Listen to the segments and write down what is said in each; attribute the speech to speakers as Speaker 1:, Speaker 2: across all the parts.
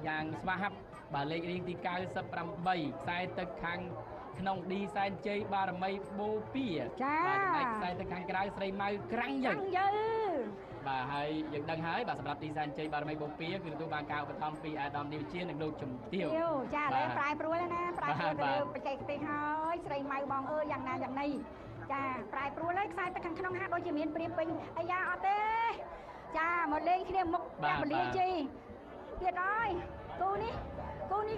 Speaker 1: យ៉ាងស្វាហាប់បាទលេខរៀងទី98ខ្សែទឹកខាងក្នុងឌីសែនជ័យបារមីបូព៌ាបាទចំណែកខ្សែទឹកខាងក្រៅស្រីម៉ៅក្រាំងយើងបាទហើយយើងដឹងហើយបាទសម្រាប់ឌីសែនជ័យបារមីបូព៌ាគឺទទួលបានការឧបត្ថម្ភពីអាដាមនីវជានិងលោកជំទាវ
Speaker 2: ចាឥឡូវប្រែប្រួលណាប្រែប្រួលទៅលើបច្ចេកទេសហើយស្រីម៉ៅបងអើយយ៉ាងណាយ៉ាងនេះចាប្រែប្រួលហើយខ្សែទឹកខាងក្នុងហាក់ដូចជាមានព្រៀបពេញអាយ៉ាអត់ទេចាមកលេងគ្នាមុខតែបលាជីទៀតហើយគូនេះ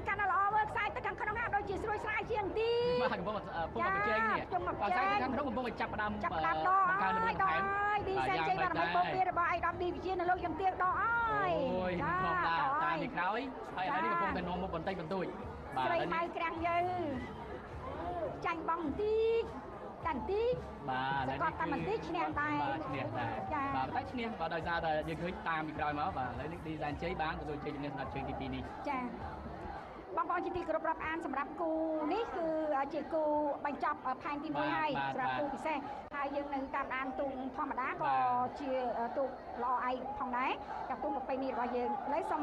Speaker 2: កាន់តែល្អមើលខ្សែទឹកខាងក្នុងហាក់ដូចជាស្រួយស្រាយជាងទី
Speaker 1: បាទកំពុងពុកប្រជែងនេះខ្សែទឹកខាងក្នុងកំពុងចាប់ផ្ដើមបង្កើនល្បឿនបន្ថែម
Speaker 2: ឌីសែនជ័យបារមីបូព៌ារបស់អៃដាមឌីវិជានៅលោកជំទាវដកអើយ
Speaker 1: អូយធម្មតាតាមនេះក្រោយហើយឥឡូវនេះកំពុងតែនាំមុខបន្តិចបន្តួច
Speaker 2: បាទស្រីម៉ៅក្រាំងយើងចាញ់បងបន្តិច
Speaker 1: បាទ
Speaker 2: សកត់តែបន្តិចឈ្នះដែរ
Speaker 1: ឈ្នះដែរបាទតែឈ្នះបាទដោយសារតែយើងឃើញតាមពីក្រោយមកបាទឥឡូវនេះឌីសែនជ័យបានទទួលជ័យជំនះសម្រាប់ជើងទី2នេះ
Speaker 2: ចាបងប្អូនជាទីគោរពរាប់អានសម្រាប់គូនេះគឺជាគូបញ្ចប់ផែនទី1ហើយសម្រាប់គូពិសេសហើយយើងនៅតាមដានទូកធម្មតាក៏ជាទូកល្អឯកផងដែរจากទូកប្រពៃណីរបស់យើងឥឡូវសូម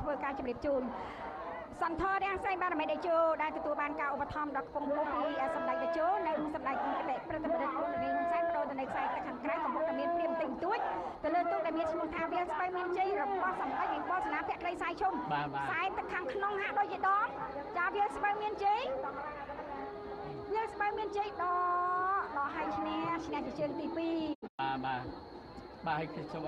Speaker 2: ធ្វើការជម្រាបជូនសន្ធររាំងស្រីបារមីតេជោដែលទទួលបានការឧបត្ថម្ភដ៏ខ្ពង់ខ្ពស់ពីសម្ដេចតេជោនិងសម្ដេចគតិព្រឹទ្ធបរិទ្ធលោកនាងសែនបដូរទៅនៅខ្សែទឹកខាងក្រៅកំពុងតែមានព្រាមតិចតួចទៅលើទូកដែលមានឈ្មោះថាវាលស្បៃមានជ័យរបស់សម្ដេចវិបុលសេនាភក្តីសាយឈុំខ្សែទឹកខាងក្នុងហាក់ដូចជាដងចាវាលស្បៃមានជ័យដកឲ្យឈ្នះជាជើងទី2
Speaker 1: បាទហើយខ្ញុំ